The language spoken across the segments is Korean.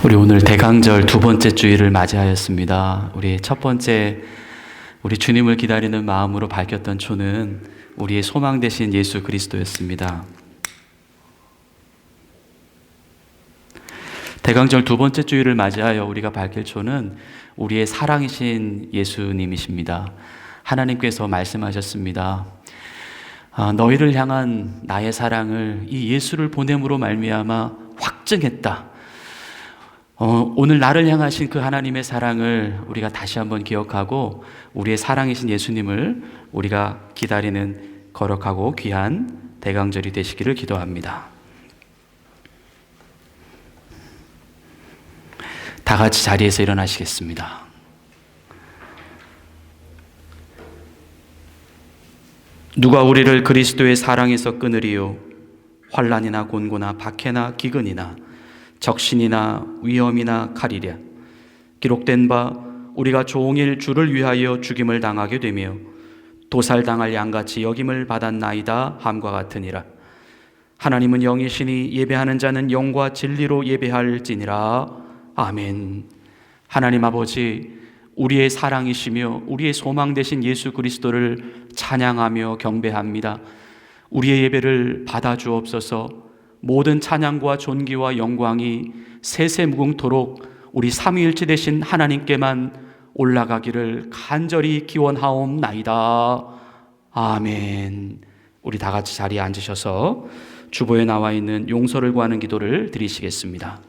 우리 오늘 대강절 두 번째 주일을 맞이하였습니다. 우리 첫 번째, 우리 주님을 기다리는 마음으로 밝혔던 초는 우리의 소망 되신 예수 그리스도였습니다. 대강절 두 번째 주일을 맞이하여 우리가 밝힐 초는 우리의 사랑이신 예수님이십니다. 하나님께서 말씀하셨습니다. 너희를 향한 나의 사랑을 이 예수를 보냄으로 말미암아 확증했다. 오늘 나를 향하신 그 하나님의 사랑을 우리가 다시 한번 기억하고 우리의 사랑이신 예수님을 우리가 기다리는 거룩하고 귀한 대강절이 되시기를 기도합니다. 다 같이 자리에서 일어나시겠습니다. 누가 우리를 그리스도의 사랑에서 끊으리요? 환난이나 곤고나 박해나 기근이나 적신이나 위험이나 칼이랴. 기록된 바 우리가 종일 주를 위하여 죽임을 당하게 되며 도살당할 양같이 여김을 받았나이다 함과 같으니라. 하나님은 영이시니 예배하는 자는 영과 진리로 예배할지니라. 아멘. 하나님 아버지, 우리의 사랑이시며 우리의 소망 되신 예수 그리스도를 찬양하며 경배합니다. 우리의 예배를 받아주옵소서. 모든 찬양과 존귀와 영광이 세세무궁토록 우리 삼위일체 되신 하나님께만 올라가기를 간절히 기원하옵나이다. 아멘. 우리 다 같이 자리에 앉으셔서 주보에 나와 있는 용서를 구하는 기도를 드리시겠습니다.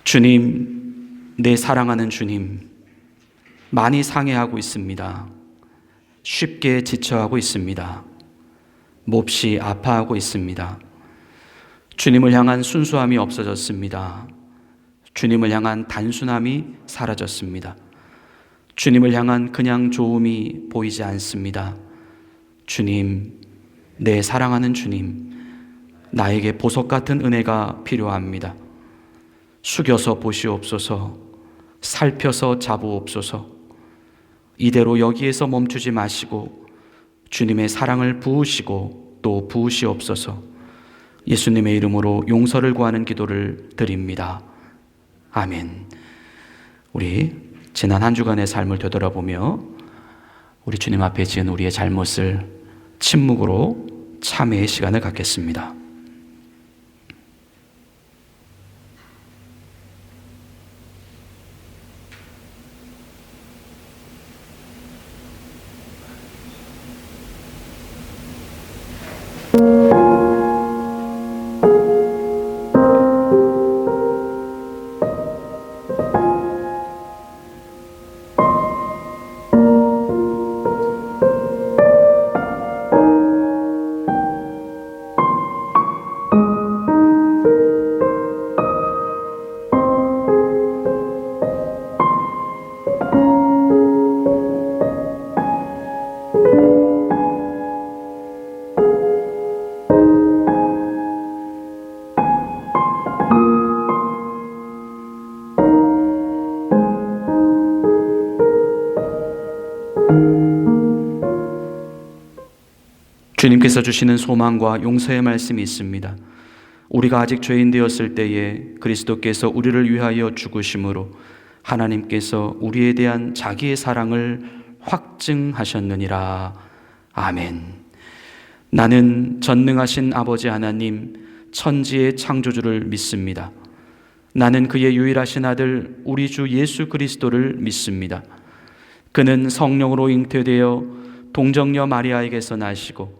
주님, 내 사랑하는 주님, 많이 상해하고 있습니다. 쉽게 지쳐하고 있습니다. 몹시 아파하고 있습니다. 주님을 향한 순수함이 없어졌습니다. 주님을 향한 단순함이 사라졌습니다. 주님을 향한 그냥 좋음이 보이지 않습니다. 주님, 내 사랑하는 주님, 나에게 보석 같은 은혜가 필요합니다. 숙여서 보시옵소서. 살펴서 잡으옵소서. 이대로 여기에서 멈추지 마시고 주님의 사랑을 부으시고 또 부으시옵소서. 예수님의 이름으로 용서를 구하는 기도를 드립니다. 아멘. 우리 지난 한 주간의 삶을 되돌아보며 우리 주님 앞에 지은 우리의 잘못을 침묵으로 참회의 시간을 갖겠습니다. 주님께서 주시는 소망과 용서의 말씀이 있습니다. 우리가 아직 죄인 되었을 때에 그리스도께서 우리를 위하여 죽으심으로 하나님께서 우리에 대한 자기의 사랑을 확증하셨느니라. 아멘. 나는 전능하신 아버지 하나님, 천지의 창조주를 믿습니다. 나는 그의 유일하신 아들 우리 주 예수 그리스도를 믿습니다. 그는 성령으로 잉태되어 동정녀 마리아에게서 나시고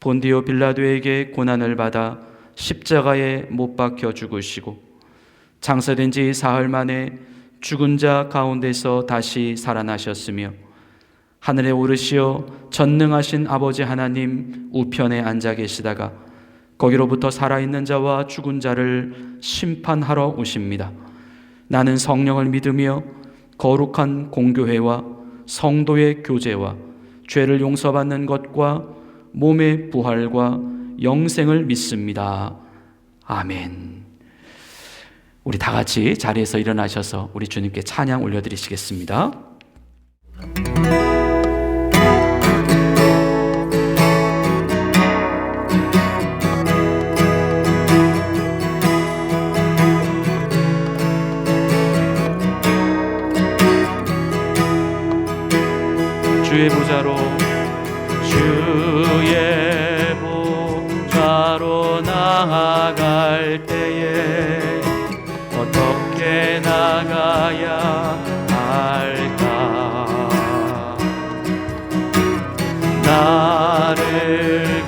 본디오 빌라도에게 고난을 받아 십자가에 못 박혀 죽으시고 장사된 지 사흘 만에 죽은 자 가운데서 다시 살아나셨으며 하늘에 오르시어 전능하신 아버지 하나님 우편에 앉아 계시다가 거기로부터 살아있는 자와 죽은 자를 심판하러 오십니다. 나는 성령을 믿으며 거룩한 공교회와 성도의 교제와 죄를 용서받는 것과 몸의 부활과 영생을 믿습니다. 아멘. 우리 다 같이 자리에서 일어나셔서 우리 주님께 찬양 올려드리시겠습니다. 때에 어떻게 나가야 할까? 나를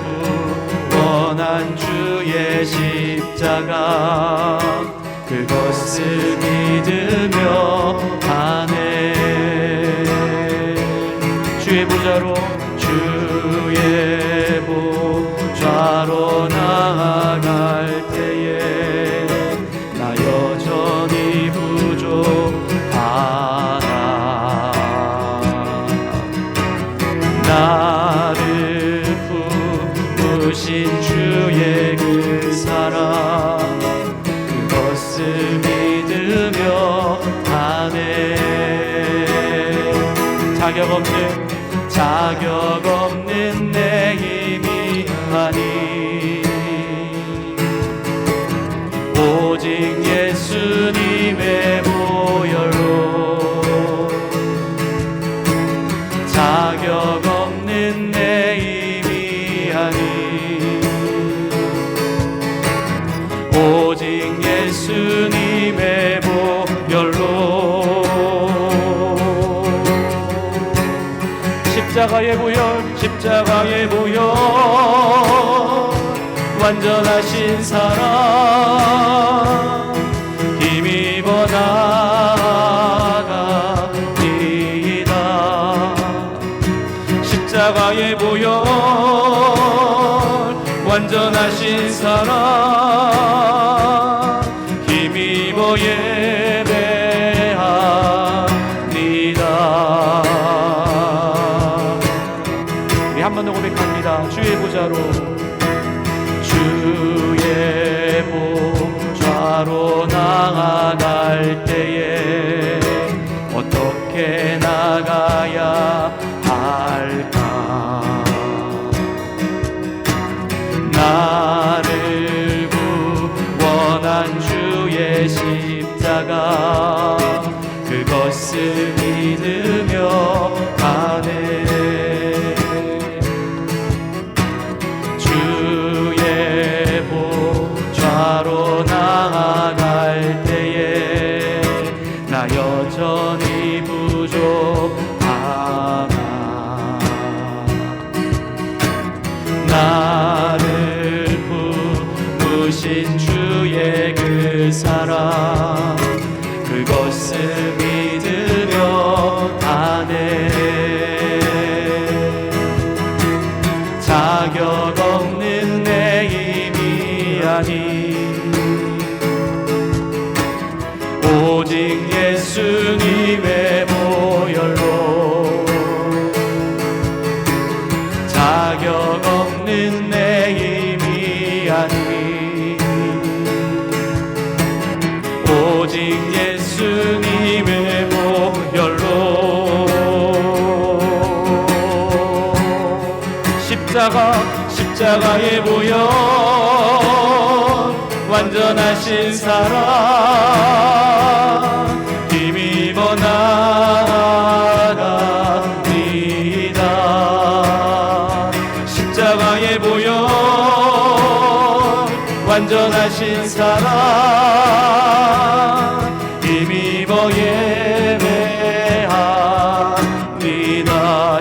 구원한 주의 십자가 그것을 믿으며 가네. 주의 보좌로 나아갈 때에 나 여전히 부족하다. 나를 부으신 주의 그 사랑 그것을 믿으며 가네. 자격 없는 내 힘이 아니 오직 예수님의 보혈로 자격 없는 내 힘이 아니 오직 예수님의 보혈로 십자가의 보혈 완전하신 사랑 힘입어 나아갑니다. 십자가의 보혈 완전하신 사랑 힘입어 예배합니다. 우리 한 번 더 고백합니다. 주의 보좌로 나아갈 때에 어떻게 나가야 할까? 나를 구원한 주의 십자가 그것을 믿으며 가네. 주의 보좌로 나아갈 때에 나 여전히 부족하다. 나를 부으신 주의 그 사랑 그것을 믿으며 가네. 자격 없는 내 힘이 아니 오직 예수님의 보혈로 자격 없는 내 힘이 아니 오직 예수님의 보혈로 십자가의 보혈 완전하신 사랑 힘입어 나아갑니다. 십자가의 보혈 완전하신 사랑 힘입어 예배합니다.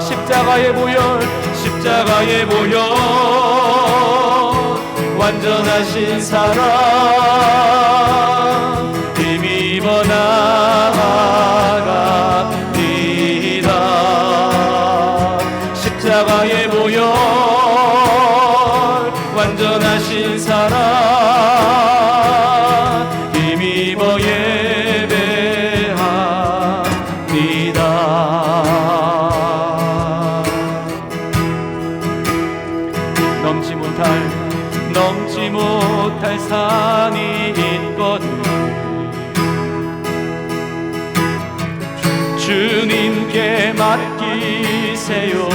십자가의 보혈 완전하신 사랑 힘입어 나아갑니다. 십자가의 보혈 완전하신 사랑 힘입어 예배합니다. 넘지 못할 산이 있거든 주님께 맡기세요.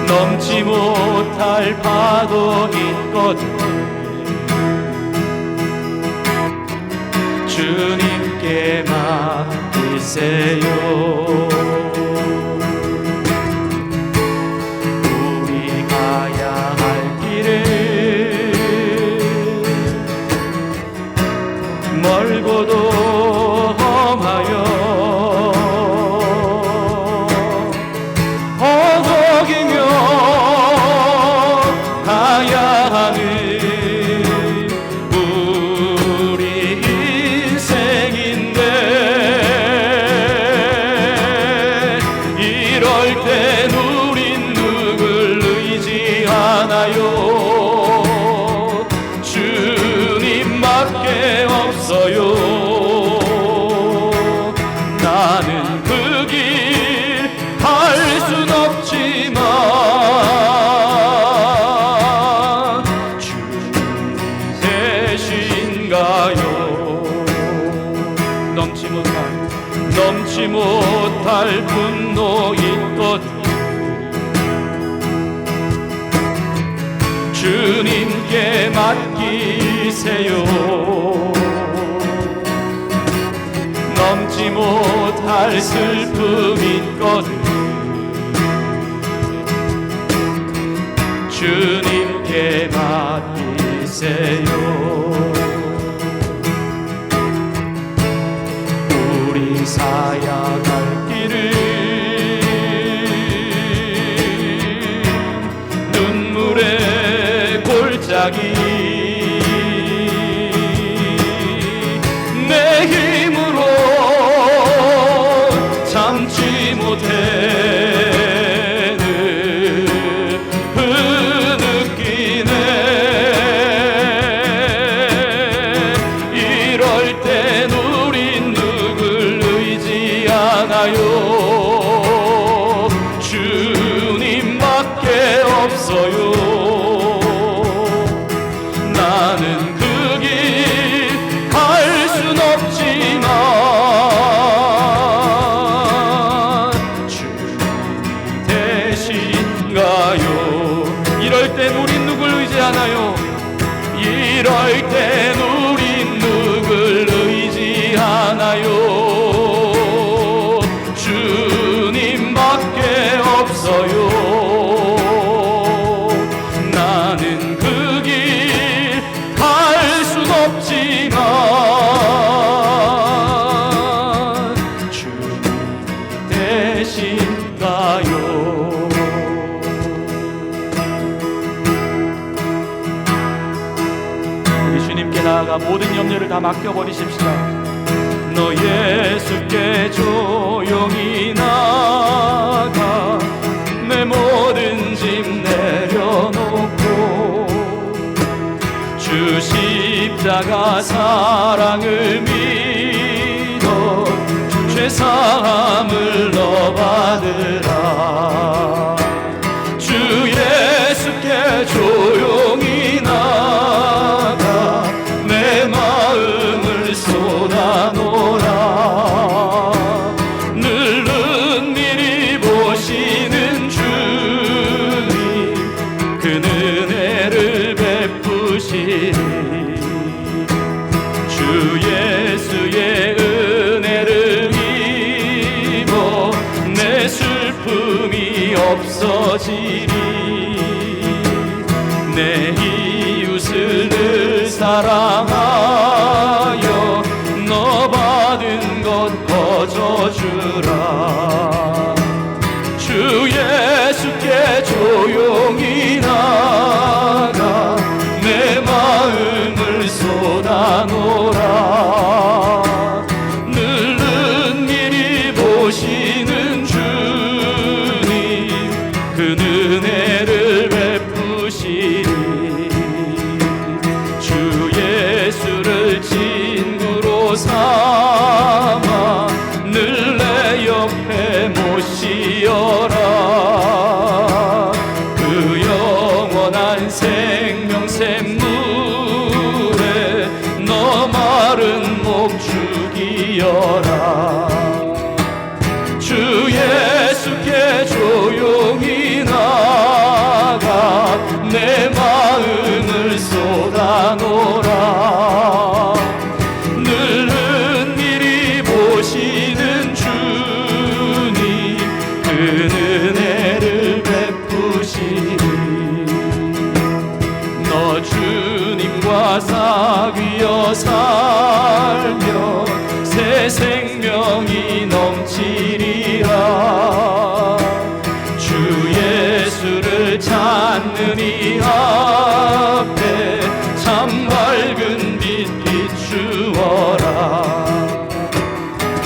넘지 못할 파도 있거든 주님께 맡기세요. 우리 가야 할 길을 주님께 맡기세요. 넘지 못할 슬픔 있거든 주님께 맡기세요. 우리 사야갈 길을 눈물의 골짜기 내 힘으로 참지 못해는 흐느끼네. 이럴 땐 우린 누굴 의지하나요? 주님밖에 없어요. 나는 그 길 갈 순 없지만 주님이 되신가요? 이럴 땐 우린 누굴 의지하나요? 이럴 땐 우린 누굴 의지하나요? 주님밖에 없어요. 나는 그 길 갈 순 없지만 주님이 되신가요? 우리 주님께 나아가 모든 염려를 다 맡겨버리십시다. 너 예수께 조용히 나가 내 모든 짐 내려놓고 주 십자가 사랑을 믿어 죄사함을 너 받으라. 주 예수께 조용히 나가 내 마음을 쏟아놓으라. 늘 은밀히 보시는 주님 그 은혜를 베푸시리. 주 예수의 은혜를 입어 내 슬픔이 없어지리. 내 이웃을 늘 사랑하여 너 받은 것 거저주라. 주 예수께 조용히 나가 내 마음을 쏟아놓으라. 늘 은밀히 보시는 주님 그 은혜를 베푸시리. 주 예수를 친구로 삼아 늘 내 옆에 모시어라. 그 영원한 생명 샘물에 너 마른 목 죽이어라. 주 예수께 조용히 나가 내 마음을 쏟아놓으라. 늘 은밀히 보시는 주님 그 은혜를 베푸시리. 너 주님과 사귀어 살며 새 생명이 넘치리라. 주 예수를 찾는 이 앞에 참 밝은 빛 비추어라.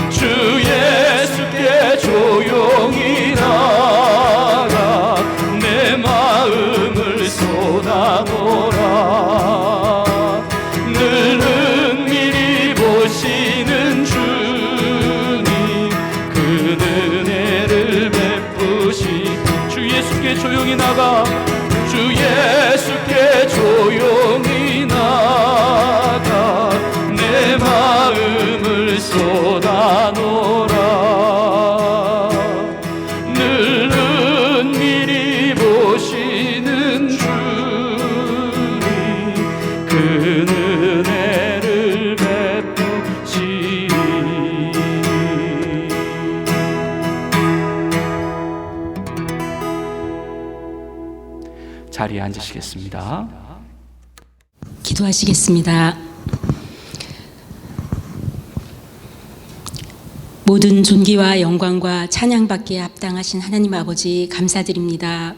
주 예수께 조용히 나가 내 마음을 쏟아놓으라. 늘 은밀히 보시는 주님 그 은혜를 베푸시. 주 예수께 조용히 나가 주 예수께 자리에 앉으시겠습니다. 기도하시겠습니다. 모든 존귀와 영광과 찬양받기에 합당하신 하나님 아버지 감사드립니다.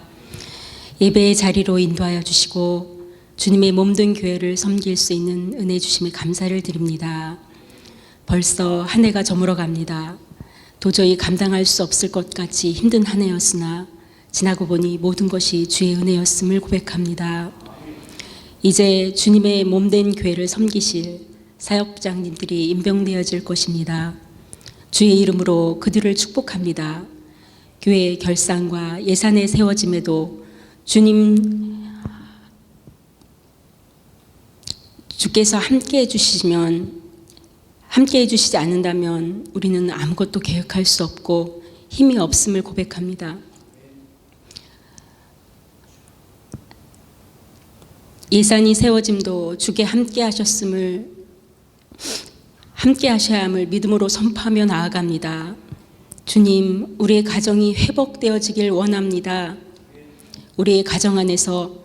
예배의 자리로 인도하여 주시고 주님의 몸된 교회를 섬길 수 있는 은혜 주심에 감사를 드립니다. 벌써 한 해가 저물어 갑니다. 도저히 감당할 수 없을 것 같이 힘든 한 해였으나 지나고 보니 모든 것이 주의 은혜였음을 고백합니다. 이제 주님의 몸된 교회를 섬기실 사역장님들이 임명되어질 것입니다. 주의 이름으로 그들을 축복합니다. 교회의 결산과 예산의 세워짐에도 주께서 함께해 주시지 않는다면 우리는 아무것도 계획할 수 없고 힘이 없음을 고백합니다. 예산이 세워짐도 주께 함께 하셔야 함을 믿음으로 선포하며 나아갑니다. 주님, 우리의 가정이 회복되어지길 원합니다. 우리의 가정 안에서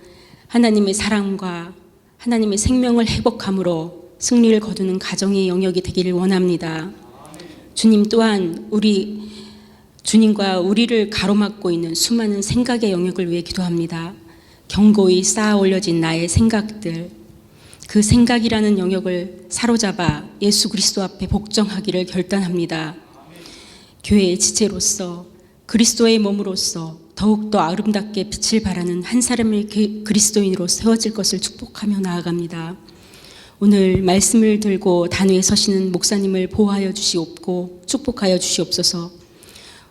하나님의 사랑과 하나님의 생명을 회복함으로 승리를 거두는 가정의 영역이 되기를 원합니다. 주님 또한 주님과 우리를 가로막고 있는 수많은 생각의 영역을 위해 기도합니다. 견고히 쌓아 올려진 나의 생각들, 그 생각이라는 영역을 사로잡아 예수 그리스도 앞에 복종하기를 결단합니다. 교회의 지체로서 그리스도의 몸으로서 더욱더 아름답게 빛을 발하는 한 사람의 그리스도인으로 세워질 것을 축복하며 나아갑니다. 오늘 말씀을 들고 단위에 서시는 목사님을 보호하여 주시옵고 축복하여 주시옵소서.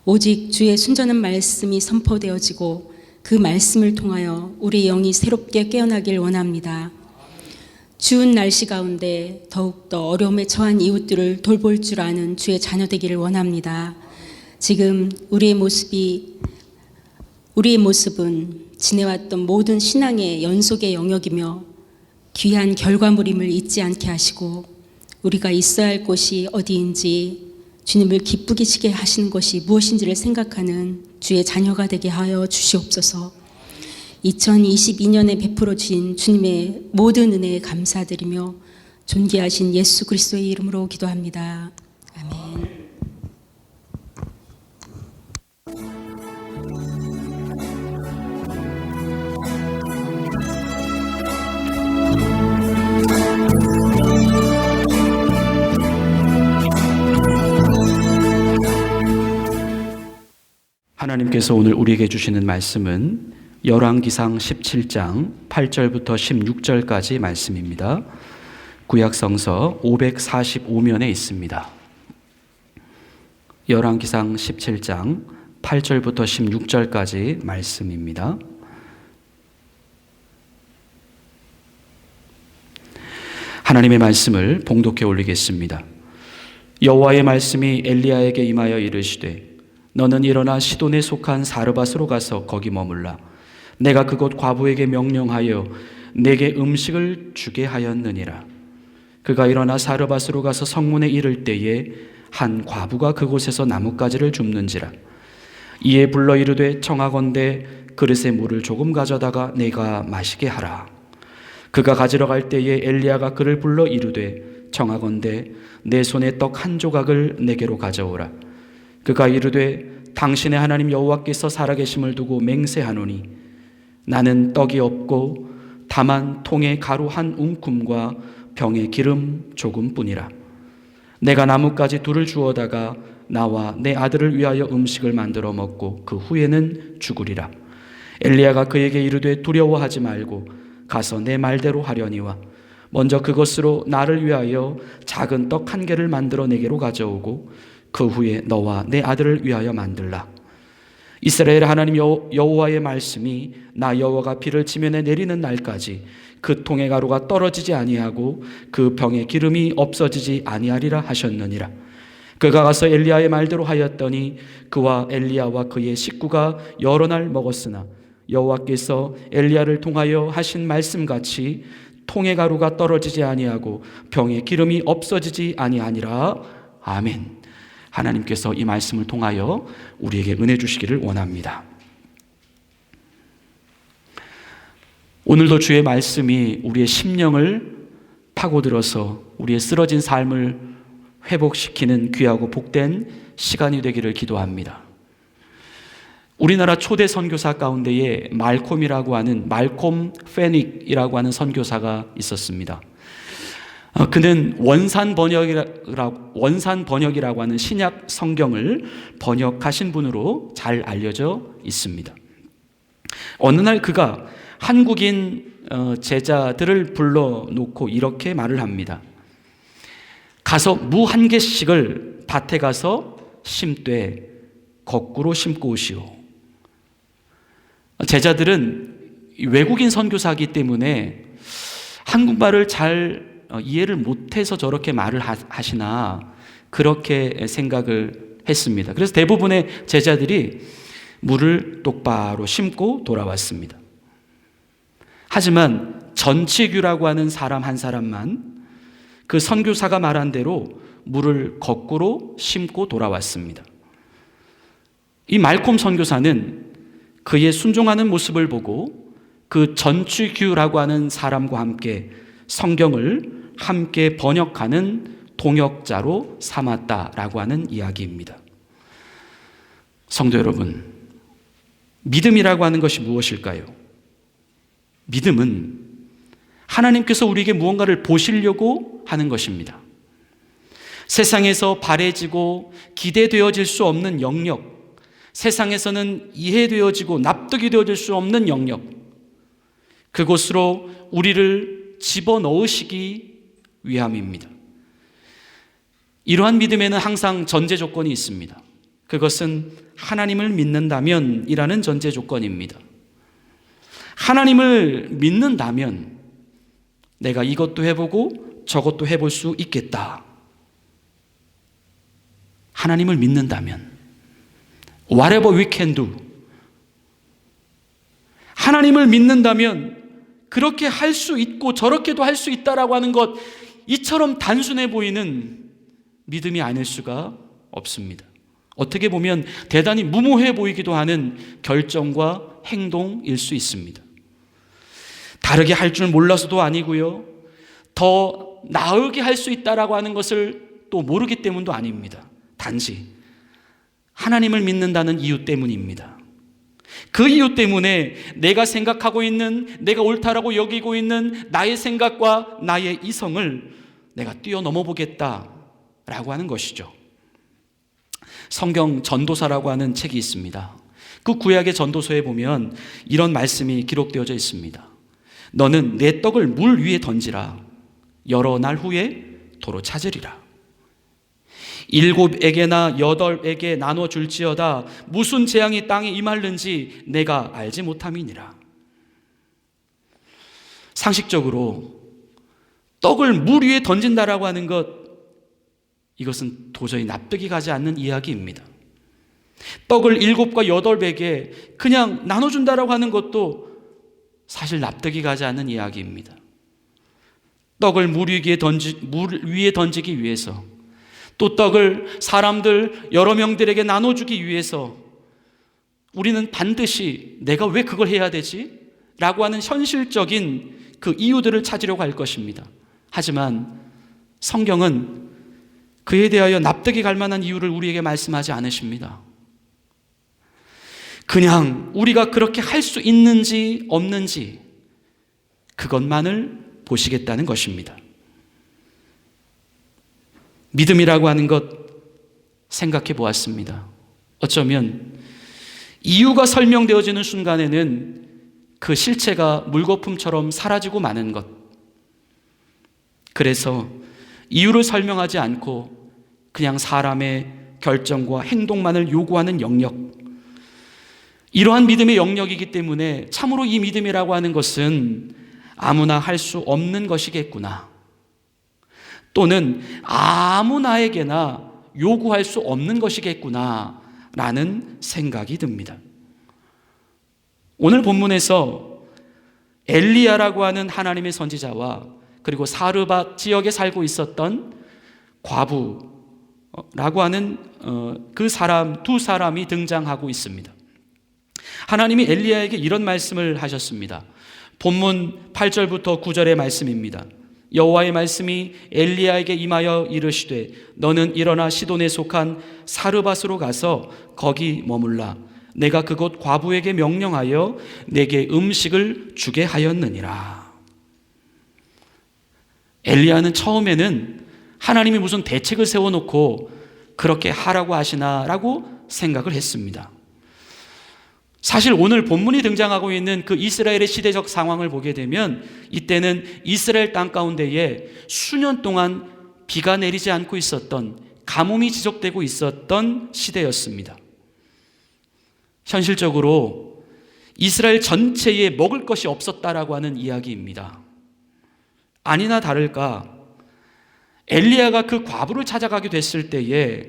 오직 주의 순전한 말씀이 선포되어지고 그 말씀을 통하여 우리 영이 새롭게 깨어나길 원합니다. 추운 날씨 가운데 더욱더 어려움에 처한 이웃들을 돌볼 줄 아는 주의 자녀 되기를 원합니다. 지금 우리의 모습은 지내왔던 모든 신앙의 연속의 영역이며 귀한 결과물임을 잊지 않게 하시고 우리가 있어야 할 곳이 어디인지 주님을 기쁘게 하시는 것이 무엇인지를 생각하는 주의 자녀가 되게 하여 주시옵소서. 2022년에 베풀어 주신 주님의 모든 은혜에 감사드리며 존귀하신 예수 그리스도의 이름으로 기도합니다. 아멘. 하나님께서 오늘 우리에게 주시는 말씀은 열왕기상 17장 8절부터 16절까지 말씀입니다. 구약성서 545면에 있습니다. 열왕기상 17장 8절부터 16절까지 말씀입니다. 하나님의 말씀을 봉독해 올리겠습니다. 여호와의 말씀이 엘리야에게 임하여 이르시되 너는 일어나 시돈에 속한 사르밧으로 가서 거기 머물라. 내가 그곳 과부에게 명령하여 내게 음식을 주게 하였느니라. 그가 일어나 사르밧으로 가서 성문에 이를 때에 한 과부가 그곳에서 나뭇가지를 줍는지라. 이에 불러 이르되 청하건대 그릇에 물을 조금 가져다가 내가 마시게 하라. 그가 가지러 갈 때에 엘리야가 그를 불러 이르되 청하건대 내 손에 떡 한 조각을 내게로 가져오라. 그가 이르되 당신의 하나님 여호와께서 살아계심을 두고 맹세하노니 나는 떡이 없고 다만 통에 가루 한 움큼과 병에 기름 조금뿐이라. 내가 나뭇가지 둘을 주워다가 나와 내 아들을 위하여 음식을 만들어 먹고 그 후에는 죽으리라. 엘리야가 그에게 이르되 두려워하지 말고 가서 내 말대로 하려니와 먼저 그것으로 나를 위하여 작은 떡 한 개를 만들어 내게로 가져오고 그 후에 너와 내 아들을 위하여 만들라. 이스라엘 하나님 여호와의 말씀이 나 여호와가 비를 지면에 내리는 날까지 그 통의 가루가 떨어지지 아니하고 그 병의 기름이 없어지지 아니하리라 하셨느니라. 그가 가서 엘리야의 말대로 하였더니 그와 엘리야와 그의 식구가 여러 날 먹었으나 여호와께서 엘리야를 통하여 하신 말씀같이 통의 가루가 떨어지지 아니하고 병의 기름이 없어지지 아니하니라. 아멘. 하나님께서 이 말씀을 통하여 우리에게 은혜 주시기를 원합니다. 오늘도 주의 말씀이 우리의 심령을 파고들어서 우리의 쓰러진 삶을 회복시키는 귀하고 복된 시간이 되기를 기도합니다. 우리나라 초대 선교사 가운데에 말콤 페닉이라고 하는 선교사가 있었습니다. 그는 원산 번역이라고 하는 신약 성경을 번역하신 분으로 잘 알려져 있습니다. 어느 날 그가 한국인 제자들을 불러놓고 이렇게 말을 합니다. 가서 무 한 개씩을 밭에 가서 심되 거꾸로 심고 오시오. 제자들은 외국인 선교사이기 때문에 한국말을 잘 이해를 못해서 저렇게 말을 하시나 그렇게 생각을 했습니다. 그래서 대부분의 제자들이 물을 똑바로 심고 돌아왔습니다. 하지만 전치규라고 하는 사람 한 사람만 그 선교사가 말한 대로 물을 거꾸로 심고 돌아왔습니다. 이 말콤 선교사는 그의 순종하는 모습을 보고 그 전치규라고 하는 사람과 함께 성경을 함께 번역하는 동역자로 삼았다라고 하는 이야기입니다. 성도 여러분, 믿음이라고 하는 것이 무엇일까요? 믿음은 하나님께서 우리에게 무언가를 보시려고 하는 것입니다. 세상에서 바래지고 기대되어질 수 없는 영역, 세상에서는 이해되어지고 납득이 되어질 수 없는 영역, 그곳으로 우리를 집어넣으시기 위함입니다. 이러한 믿음에는 항상 전제 조건이 있습니다. 그것은 하나님을 믿는다면 이라는 전제 조건입니다. 하나님을 믿는다면 내가 이것도 해보고 저것도 해볼 수 있겠다. 하나님을 믿는다면 whatever we can do. 하나님을 믿는다면 그렇게 할 수 있고 저렇게도 할 수 있다라고 하는 것, 이처럼 단순해 보이는 믿음이 아닐 수가 없습니다. 어떻게 보면 대단히 무모해 보이기도 하는 결정과 행동일 수 있습니다. 다르게 할 줄 몰라서도 아니고요, 더 나으게 할 수 있다라고 하는 것을 또 모르기 때문도 아닙니다. 단지 하나님을 믿는다는 이유 때문입니다. 그 이유 때문에 내가 생각하고 있는, 내가 옳다라고 여기고 있는 나의 생각과 나의 이성을 내가 뛰어넘어 보겠다라고 하는 것이죠. 성경 전도사라고 하는 책이 있습니다. 그 구약의 전도서에 보면 이런 말씀이 기록되어져 있습니다. 너는 내 떡을 물 위에 던지라. 여러 날 후에 도로 찾으리라. 7에게나 8에게 나눠줄지어다. 무슨 재앙이 땅에 임할는지 내가 알지 못함이니라. 상식적으로 떡을 물 위에 던진다라고 하는 것, 이것은 도저히 납득이 가지 않는 이야기입니다. 떡을 7과 8에게 그냥 나눠준다라고 하는 것도 사실 납득이 가지 않는 이야기입니다. 떡을 물 위에 던지기 위해서, 또 떡을 사람들 여러 명들에게 나눠주기 위해서 우리는 반드시 내가 왜 그걸 해야 되지? 라고 하는 현실적인 그 이유들을 찾으려고 할 것입니다. 하지만 성경은 그에 대하여 납득이 갈 만한 이유를 우리에게 말씀하지 않으십니다. 그냥 우리가 그렇게 할 수 있는지 없는지 그것만을 보시겠다는 것입니다. 믿음이라고 하는 것 생각해 보았습니다. 어쩌면 이유가 설명되어지는 순간에는 그 실체가 물거품처럼 사라지고 마는 것, 그래서 이유를 설명하지 않고 그냥 사람의 결정과 행동만을 요구하는 영역, 이러한 믿음의 영역이기 때문에 참으로 이 믿음이라고 하는 것은 아무나 할 수 없는 것이겠구나, 또는 아무나에게나 요구할 수 없는 것이겠구나 라는 생각이 듭니다. 오늘 본문에서 엘리야라고 하는 하나님의 선지자와 그리고 사르밧 지역에 살고 있었던 과부라고 하는 그 사람, 두 사람이 등장하고 있습니다. 하나님이 엘리야에게 이런 말씀을 하셨습니다. 본문 8절부터 9절의 말씀입니다. 여호와의 말씀이 엘리야에게 임하여 이르시되 너는 일어나 시돈에 속한 사르밧으로 가서 거기 머물라. 내가 그곳 과부에게 명령하여 내게 음식을 주게 하였느니라. 엘리야는 처음에는 하나님이 무슨 대책을 세워놓고 그렇게 하라고 하시나라고 생각을 했습니다. 사실 오늘 본문이 등장하고 있는 그 이스라엘의 시대적 상황을 보게 되면 이때는 이스라엘 땅 가운데에 수년 동안 비가 내리지 않고 있었던, 가뭄이 지속되고 있었던 시대였습니다. 현실적으로 이스라엘 전체에 먹을 것이 없었다라고 하는 이야기입니다. 아니나 다를까 엘리야가 그 과부를 찾아가게 됐을 때에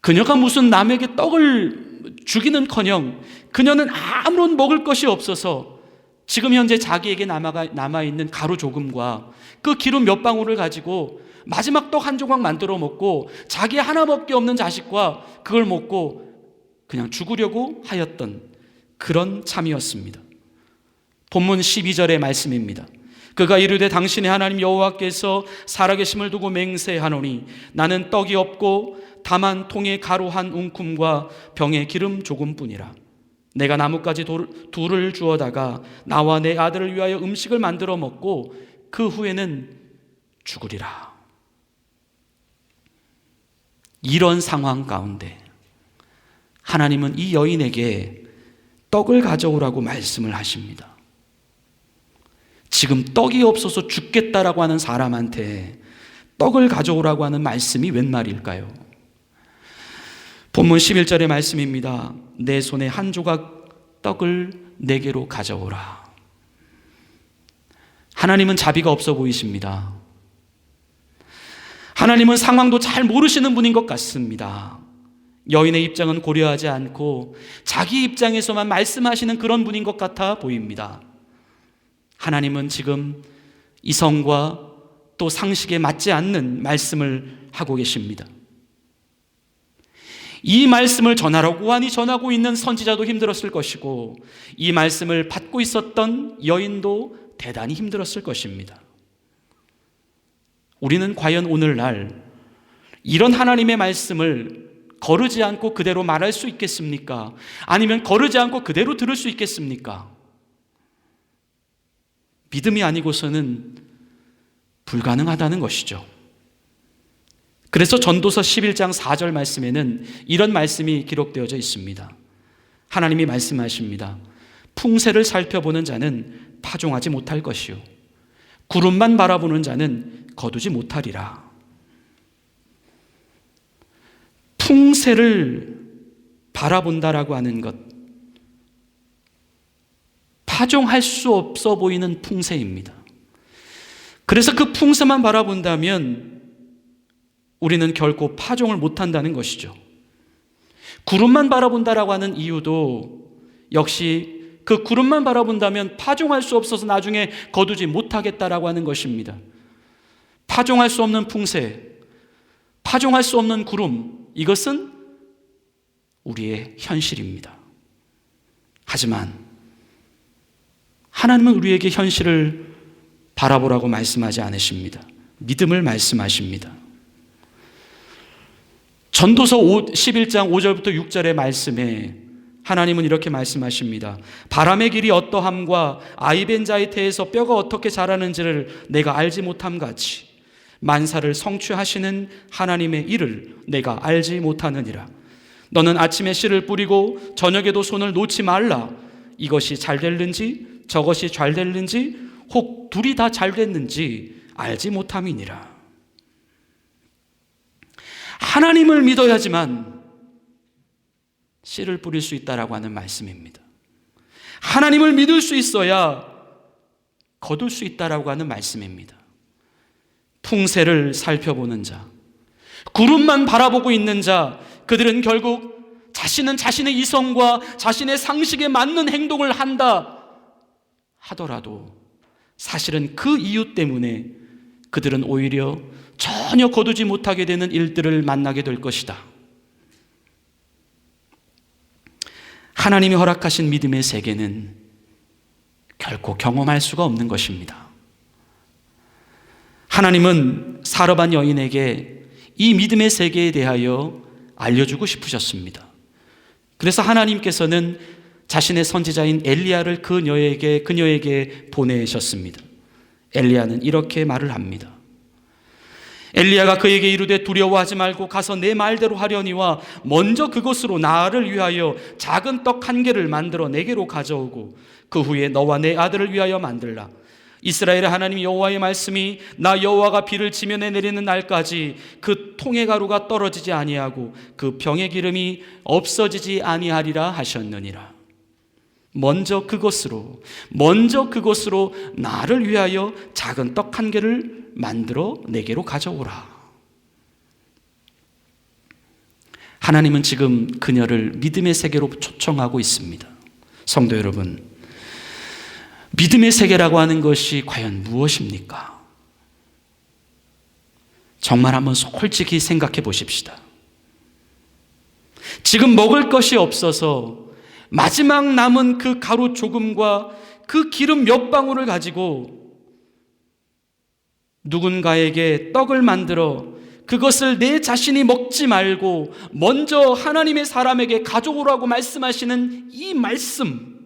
그녀가 무슨 남에게 떡을 주기는커녕 그녀는 아무런 먹을 것이 없어서 지금 현재 자기에게 남아있는 가루 조금과 그 기름 몇 방울을 가지고 마지막 떡 한 조각 만들어 먹고 자기 하나밖에 없는 자식과 그걸 먹고 그냥 죽으려고 하였던 그런 참이었습니다. 본문 12절의 말씀입니다. 그가 이르되 당신의 하나님 여호와께서 살아계심을 두고 맹세하노니 나는 떡이 없고 다만 통에 가루 한 웅큼과 병에 기름 조금뿐이라. 내가 나뭇가지 둘을 주어다가 나와 내 아들을 위하여 음식을 만들어 먹고 그 후에는 죽으리라. 이런 상황 가운데 하나님은 이 여인에게 떡을 가져오라고 말씀을 하십니다. 지금 떡이 없어서 죽겠다라고 하는 사람한테 떡을 가져오라고 하는 말씀이 웬 말일까요? 본문 11절의 말씀입니다. 내 손에 한 조각 떡을 내게로 가져오라. 하나님은 자비가 없어 보이십니다. 하나님은 상황도 잘 모르시는 분인 것 같습니다. 여인의 입장은 고려하지 않고 자기 입장에서만 말씀하시는 그런 분인 것 같아 보입니다. 하나님은 지금 이성과 또 상식에 맞지 않는 말씀을 하고 계십니다. 이 말씀을 전하라고 하니 전하고 있는 선지자도 힘들었을 것이고 이 말씀을 받고 있었던 여인도 대단히 힘들었을 것입니다. 우리는 과연 오늘날 이런 하나님의 말씀을 거르지 않고 그대로 말할 수 있겠습니까? 아니면 거르지 않고 그대로 들을 수 있겠습니까? 믿음이 아니고서는 불가능하다는 것이죠. 그래서 전도서 11장 4절 말씀에는 이런 말씀이 기록되어져 있습니다. 하나님이 말씀하십니다. 풍세를 살펴보는 자는 파종하지 못할 것이요 구름만 바라보는 자는 거두지 못하리라. 풍세를 바라본다라고 하는 것, 파종할 수 없어 보이는 풍세입니다. 그래서 그 풍세만 바라본다면 우리는 결코 파종을 못한다는 것이죠. 구름만 바라본다라고 하는 이유도 역시 그 구름만 바라본다면 파종할 수 없어서 나중에 거두지 못하겠다라고 하는 것입니다. 파종할 수 없는 풍세, 파종할 수 없는 구름, 이것은 우리의 현실입니다. 하지만 하나님은 우리에게 현실을 바라보라고 말씀하지 않으십니다. 믿음을 말씀하십니다. 전도서 11장 5절부터 6절의 말씀에 하나님은 이렇게 말씀하십니다. 바람의 길이 어떠함과 아이벤 자의 태에서 뼈가 어떻게 자라는지를 내가 알지 못함 같이 만사를 성취하시는 하나님의 일을 내가 알지 못하느니라. 너는 아침에 씨를 뿌리고 저녁에도 손을 놓지 말라. 이것이 잘 됐는지 저것이 잘 됐는지 혹 둘이 다 잘 됐는지 알지 못함이니라. 하나님을 믿어야지만 씨를 뿌릴 수 있다라고 하는 말씀입니다. 하나님을 믿을 수 있어야 거둘 수 있다라고 하는 말씀입니다. 풍세를 살펴보는 자, 구름만 바라보고 있는 자, 그들은 결국 자신은 자신의 이성과 자신의 상식에 맞는 행동을 한다 하더라도 사실은 그 이유 때문에 그들은 오히려 전혀 거두지 못하게 되는 일들을 만나게 될 것이다. 하나님이 허락하신 믿음의 세계는 결코 경험할 수가 없는 것입니다. 하나님은 사르반 여인에게 이 믿음의 세계에 대하여 알려주고 싶으셨습니다. 그래서 하나님께서는 자신의 선지자인 엘리야를 그녀에게 보내셨습니다. 엘리야는 이렇게 말을 합니다. 엘리야가 그에게 이르되 두려워하지 말고 가서 내 말대로 하려니와 먼저 그것으로 나를 위하여 작은 떡 한 개를 만들어 내게로 가져오고 그 후에 너와 내 아들을 위하여 만들라. 이스라엘의 하나님 여호와의 말씀이 나 여호와가 비를 지면에 내리는 날까지 그 통의 가루가 떨어지지 아니하고 그 병의 기름이 없어지지 아니하리라 하셨느니라. 먼저 그것으로 나를 위하여 작은 떡 한 개를 만들어 내게로 가져오라. 하나님은 지금 그녀를 믿음의 세계로 초청하고 있습니다. 성도 여러분, 믿음의 세계라고 하는 것이 과연 무엇입니까? 정말 한번 솔직히 생각해 보십시다. 지금 먹을 것이 없어서 마지막 남은 그 가루 조금과 그 기름 몇 방울을 가지고 누군가에게 떡을 만들어 그것을 내 자신이 먹지 말고 먼저 하나님의 사람에게 가져오라고 말씀하시는 이 말씀,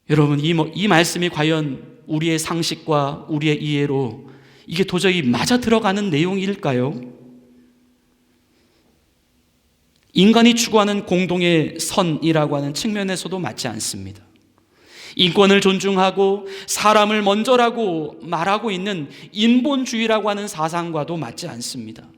여러분, 이 말씀이 과연 우리의 상식과 우리의 이해로 이게 도저히 맞아 들어가는 내용일까요? 인간이 추구하는 공동의 선이라고 하는 측면에서도 맞지 않습니다. 인권을 존중하고 사람을 먼저라고 말하고 있는 인본주의라고 하는 사상과도 맞지 않습니다.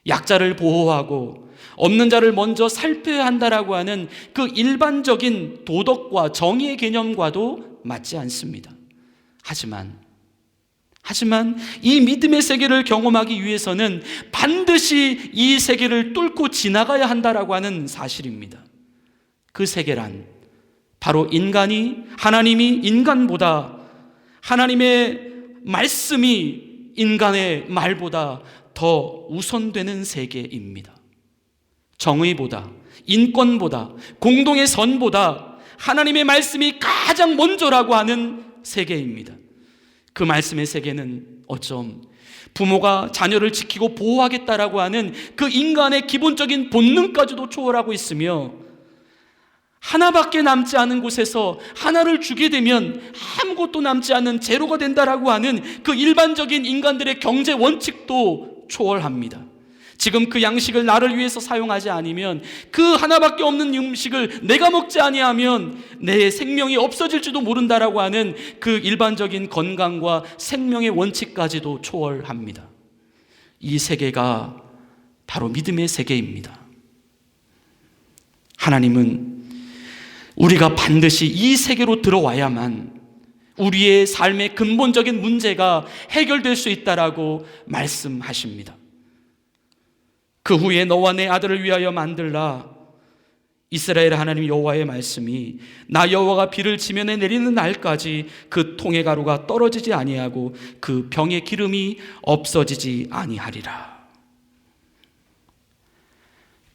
약자를 보호하고 없는 자를 먼저 살펴야 한다라고 하는 그 일반적인 도덕과 정의의 개념과도 맞지 않습니다. 하지만 이 믿음의 세계를 경험하기 위해서는 반드시 이 세계를 뚫고 지나가야 한다라고 하는 사실입니다. 그 세계란 바로 하나님이 인간보다, 하나님의 말씀이 인간의 말보다 더 우선되는 세계입니다. 정의보다, 인권보다, 공동의 선보다 하나님의 말씀이 가장 먼저라고 하는 세계입니다. 그 말씀의 세계는 어쩜 부모가 자녀를 지키고 보호하겠다라고 하는 그 인간의 기본적인 본능까지도 초월하고 있으며, 하나밖에 남지 않은 곳에서 하나를 주게 되면 아무것도 남지 않은 제로가 된다라고 하는 그 일반적인 인간들의 경제 원칙도 초월합니다. 지금 그 양식을 나를 위해서 사용하지 않으면, 그 하나밖에 없는 음식을 내가 먹지 아니하면 내 생명이 없어질지도 모른다라고 하는 그 일반적인 건강과 생명의 원칙까지도 초월합니다. 이 세계가 바로 믿음의 세계입니다. 하나님은 우리가 반드시 이 세계로 들어와야만 우리의 삶의 근본적인 문제가 해결될 수 있다라고 말씀하십니다. 그 후에 너와 내 아들을 위하여 만들라. 이스라엘 하나님 여호와의 말씀이 나 여호와가 비를 지면에 내리는 날까지 그 통의 가루가 떨어지지 아니하고 그 병의 기름이 없어지지 아니하리라.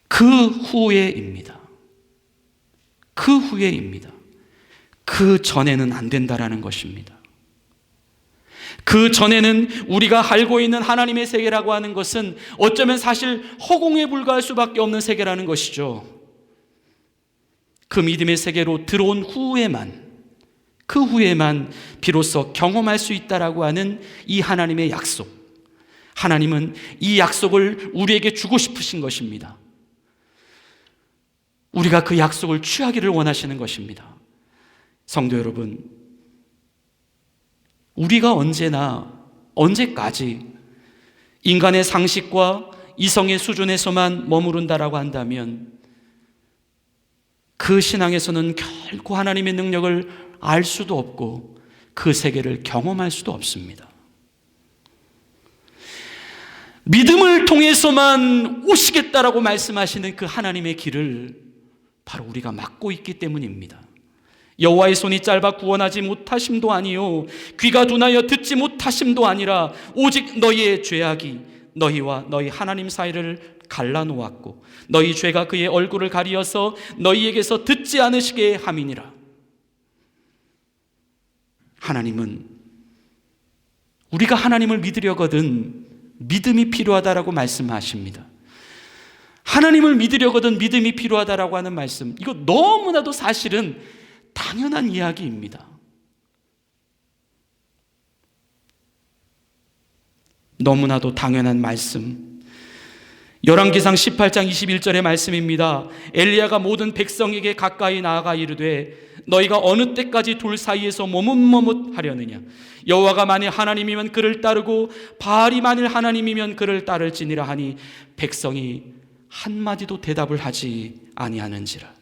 그 후에입니다. 그 전에는 안 된다라는 것입니다. 그 전에는 우리가 알고 있는 하나님의 세계라고 하는 것은 어쩌면 사실 허공에 불과할 수밖에 없는 세계라는 것이죠. 그 믿음의 세계로 들어온 그 후에만 비로소 경험할 수 있다라고 하는 이 하나님의 약속. 하나님은 이 약속을 우리에게 주고 싶으신 것입니다. 우리가 그 약속을 취하기를 원하시는 것입니다. 성도 여러분, 우리가 언제까지 인간의 상식과 이성의 수준에서만 머무른다라고 한다면 그 신앙에서는 결코 하나님의 능력을 알 수도 없고 그 세계를 경험할 수도 없습니다. 믿음을 통해서만 오시겠다라고 말씀하시는 그 하나님의 길을 바로 우리가 막고 있기 때문입니다. 여호와의 손이 짧아 구원하지 못하심도 아니요 귀가 둔하여 듣지 못하심도 아니라 오직 너희의 죄악이 너희와 너희 하나님 사이를 갈라놓았고 너희 죄가 그의 얼굴을 가리어서 너희에게서 듣지 않으시게 함이니라. 하나님은 우리가 하나님을 믿으려거든 믿음이 필요하다라고 말씀하십니다. 하나님을 믿으려거든 믿음이 필요하다라고 하는 말씀, 이거 너무나도 사실은 당연한 이야기입니다. 너무나도 당연한 말씀. 열왕기상 18장 21절의 말씀입니다. 엘리야가 모든 백성에게 가까이 나아가 이르되 너희가 어느 때까지 둘 사이에서 머뭇머뭇하려느냐. 여호와가 만일 하나님이면 그를 따르고 바알이 만일 하나님이면 그를 따를지니라 하니 백성이 한마디도 대답을 하지 아니하는지라.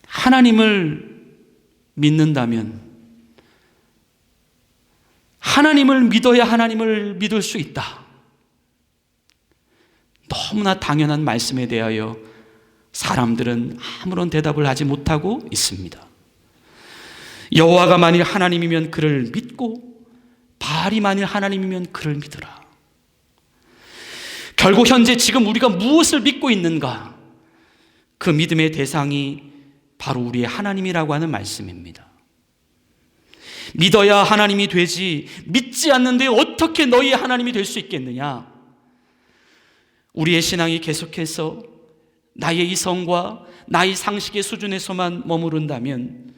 하나님을 믿는다면 하나님을 믿어야 하나님을 믿을 수 있다. 너무나 당연한 말씀에 대하여 사람들은 아무런 대답을 하지 못하고 있습니다. 여호와가 만일 하나님이면 그를 믿고 바알이 만일 하나님이면 그를 믿으라. 결국 현재 지금 우리가 무엇을 믿고 있는가? 그 믿음의 대상이 바로 우리의 하나님이라고 하는 말씀입니다. 믿어야 하나님이 되지 믿지 않는데 어떻게 너희의 하나님이 될 수 있겠느냐? 우리의 신앙이 계속해서 나의 이성과 나의 상식의 수준에서만 머무른다면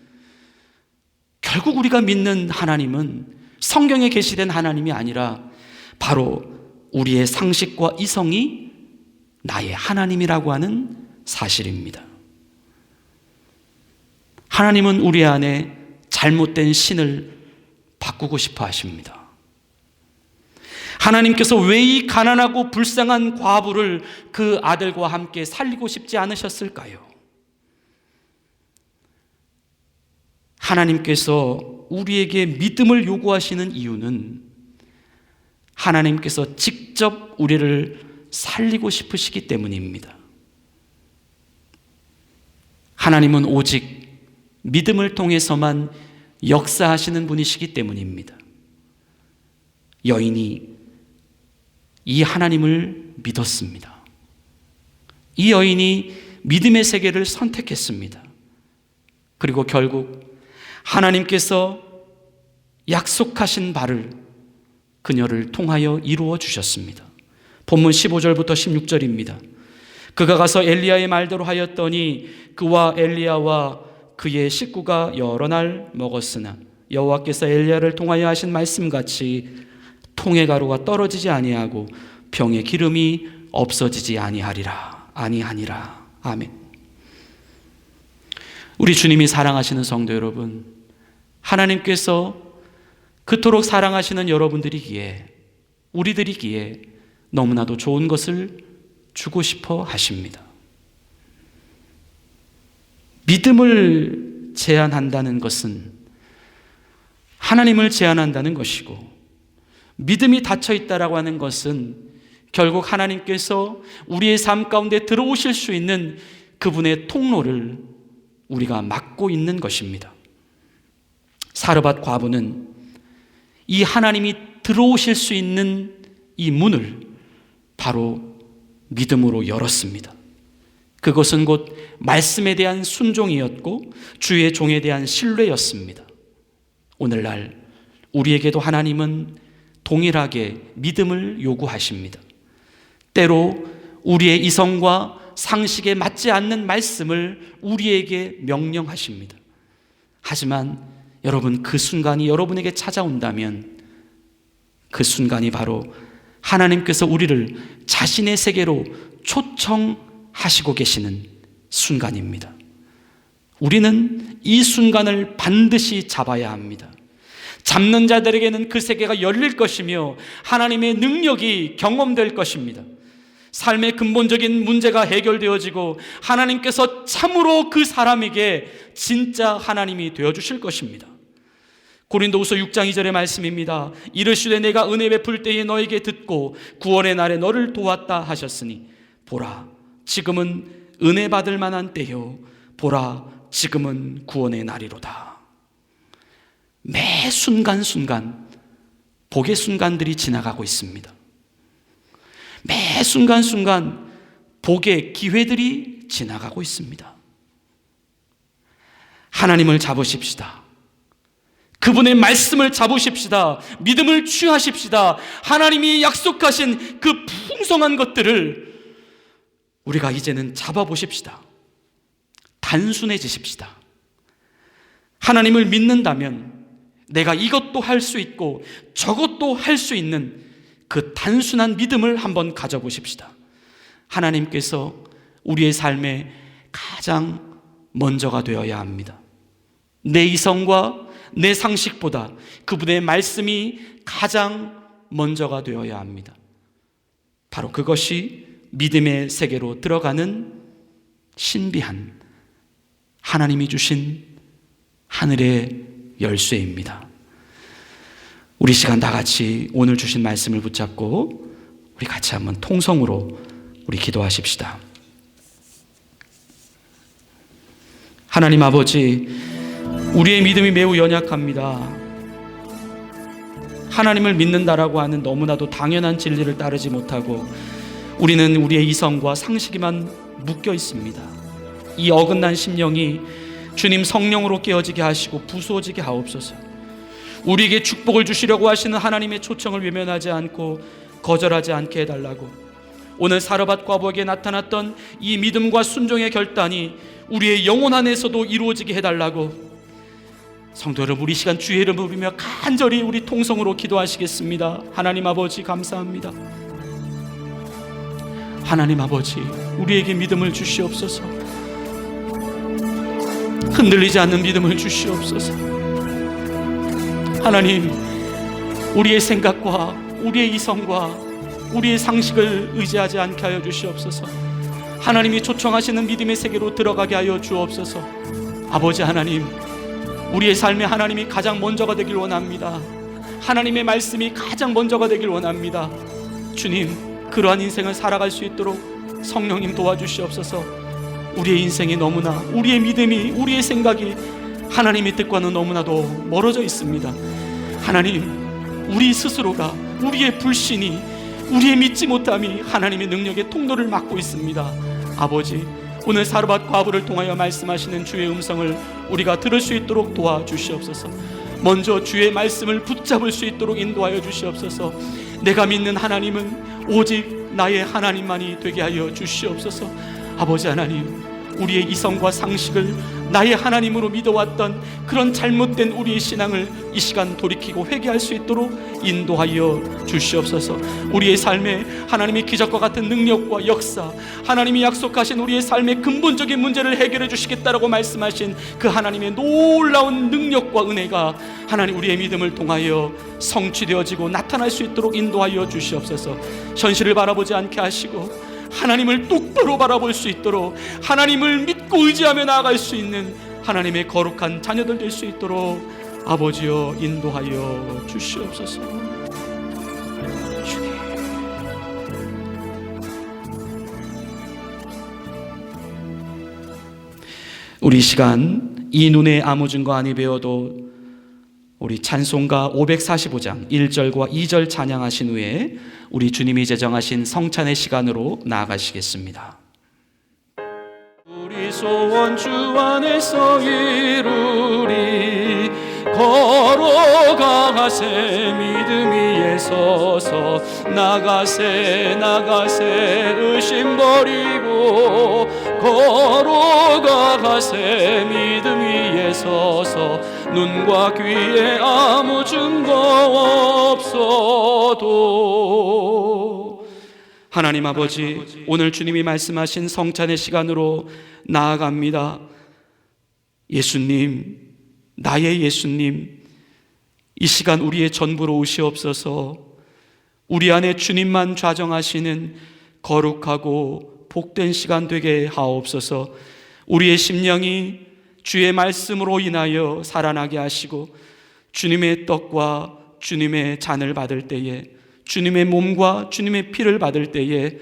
결국 우리가 믿는 하나님은 성경에 계시된 하나님이 아니라 바로 우리의 상식과 이성이 나의 하나님이라고 하는 사실입니다. 하나님은 우리 안에 잘못된 신을 바꾸고 싶어 하십니다. 하나님께서 왜 이 가난하고 불쌍한 과부를 그 아들과 함께 살리고 싶지 않으셨을까요? 하나님께서 우리에게 믿음을 요구하시는 이유는 하나님께서 직접 우리를 살리고 싶으시기 때문입니다. 하나님은 오직 믿음을 통해서만 역사하시는 분이시기 때문입니다. 여인이 이 하나님을 믿었습니다. 이 여인이 믿음의 세계를 선택했습니다. 그리고 결국 하나님께서 약속하신 바를 그녀를 통하여 이루어 주셨습니다. 본문 15절부터 16절입니다. 그가 가서 엘리야의 말대로 하였더니 그와 엘리야와 그의 식구가 여러 날 먹었으나 여호와께서 엘리야를 통하여 하신 말씀같이 통의 가루가 떨어지지 아니하고 병의 기름이 없어지지 아니하니라. 아멘. 우리 주님이 사랑하시는 성도 여러분, 하나님께서 그토록 사랑하시는 여러분들이기에, 우리들이기에 너무나도 좋은 것을 주고 싶어 하십니다. 믿음을 제한한다는 것은 하나님을 제한한다는 것이고, 믿음이 닫혀 있다라고 하는 것은 결국 하나님께서 우리의 삶 가운데 들어오실 수 있는 그분의 통로를 우리가 막고 있는 것입니다. 사르밧 과부는 이 하나님이 들어오실 수 있는 이 문을 바로 믿음으로 열었습니다. 그것은 곧 말씀에 대한 순종이었고 주의 종에 대한 신뢰였습니다. 오늘날 우리에게도 하나님은 동일하게 믿음을 요구하십니다. 때로 우리의 이성과 상식에 맞지 않는 말씀을 우리에게 명령하십니다. 하지만 여러분, 그 순간이 여러분에게 찾아온다면 그 순간이 바로 하나님께서 우리를 자신의 세계로 초청하시고 계시는 순간입니다. 우리는 이 순간을 반드시 잡아야 합니다. 잡는 자들에게는 그 세계가 열릴 것이며 하나님의 능력이 경험될 것입니다. 삶의 근본적인 문제가 해결되어지고 하나님께서 참으로 그 사람에게 진짜 하나님이 되어주실 것입니다. 고린도후서 6장 2절의 말씀입니다. 이르시되 내가 은혜 베풀 때에 너에게 듣고 구원의 날에 너를 도왔다 하셨으니 보라 지금은 은혜 받을 만한 때요 보라 지금은 구원의 날이로다. 매 순간순간 복의 순간들이 지나가고 있습니다. 매 순간순간 복의 기회들이 지나가고 있습니다. 하나님을 잡으십시다. 그분의 말씀을 잡으십시다. 믿음을 취하십시다. 하나님이 약속하신 그 풍성한 것들을 우리가 이제는 잡아보십시다. 단순해지십시다. 하나님을 믿는다면 내가 이것도 할 수 있고 저것도 할 수 있는 그 단순한 믿음을 한번 가져보십시다. 하나님께서 우리의 삶에 가장 먼저가 되어야 합니다. 내 이성과 내 상식보다 그분의 말씀이 가장 먼저가 되어야 합니다. 바로 그것이 믿음의 세계로 들어가는 신비한 하나님이 주신 하늘의 열쇠입니다. 우리 시간 다 같이 오늘 주신 말씀을 붙잡고 우리 같이 한번 통성으로 우리 기도하십시다. 하나님 아버지, 우리의 믿음이 매우 연약합니다. 하나님을 믿는다라고 하는 너무나도 당연한 진리를 따르지 못하고 우리는 우리의 이성과 상식에만 묶여 있습니다. 이 어긋난 심령이 주님 성령으로 깨어지게 하시고 부수어지게 하옵소서. 우리에게 축복을 주시려고 하시는 하나님의 초청을 외면하지 않고 거절하지 않게 해달라고, 오늘 사르밧 과부에게 나타났던 이 믿음과 순종의 결단이 우리의 영혼 안에서도 이루어지게 해달라고, 성도 여러분, 우리 시간 주의 이름을 부르며 간절히 우리 통성으로 기도하시겠습니다. 하나님 아버지 감사합니다. 하나님 아버지, 우리에게 믿음을 주시옵소서. 흔들리지 않는 믿음을 주시옵소서. 하나님, 우리의 생각과 우리의 이성과 우리의 상식을 의지하지 않게 하여 주시옵소서. 하나님이 초청하시는 믿음의 세계로 들어가게 하여 주옵소서. 아버지 하나님, 우리의 삶에 하나님이 가장 먼저가 되길 원합니다. 하나님의 말씀이 가장 먼저가 되길 원합니다. 주님, 그러한 인생을 살아갈 수 있도록 성령님 도와주시옵소서. 우리의 인생이 너무나, 우리의 믿음이, 우리의 생각이 하나님의 뜻과는 너무나도 멀어져 있습니다. 하나님, 우리 스스로가, 우리의 불신이, 우리의 믿지 못함이 하나님의 능력의 통로를 막고 있습니다. 아버지, 오늘 사르밧 과부를 통하여 말씀하시는 주의 음성을 우리가 들을 수 있도록 도와주시옵소서. 먼저 주의 말씀을 붙잡을 수 있도록 인도하여 주시옵소서. 내가 믿는 하나님은 오직 나의 하나님만이 되게 하여 주시옵소서. 아버지 하나님, 우리의 이성과 상식을 나의 하나님으로 믿어왔던 그런 잘못된 우리의 신앙을 이 시간 돌이키고 회개할 수 있도록 인도하여 주시옵소서. 우리의 삶에 하나님의 기적과 같은 능력과 역사, 하나님이 약속하신 우리의 삶의 근본적인 문제를 해결해 주시겠다라고 말씀하신 그 하나님의 놀라운 능력과 은혜가 하나님 우리의 믿음을 통하여 성취되어지고 나타날 수 있도록 인도하여 주시옵소서. 현실을 바라보지 않게 하시고 하나님을 똑바로 바라볼 수 있도록, 하나님을 믿고 의지하며 나아갈 수 있는 하나님의 거룩한 자녀들 될 수 있도록 아버지여 인도하여 주시옵소서. 주님, 우리 시간 이 눈에 아무 증거 아니 배워도 우리 찬송가 545장 1절과 2절 찬양하신 후에 우리 주님이 제정하신 성찬의 시간으로 나아가시겠습니다. 우리 소원 주 안에서 이루리, 걸어가세 믿음 위에 서서, 나가세 나가세 의심 버리고, 걸어가세 믿음 위에 서서, 눈과 귀에 아무 증거 없어도. 하나님 아버지, 오늘 주님이 말씀하신 성찬의 시간으로 나아갑니다. 예수님, 나의 예수님, 이 시간 우리의 전부로 오시옵소서. 우리 안에 주님만 좌정하시는 거룩하고 복된 시간 되게 하옵소서. 우리의 심령이 주의 말씀으로 인하여 살아나게 하시고, 주님의 떡과 주님의 잔을 받을 때에, 주님의 몸과 주님의 피를 받을 때에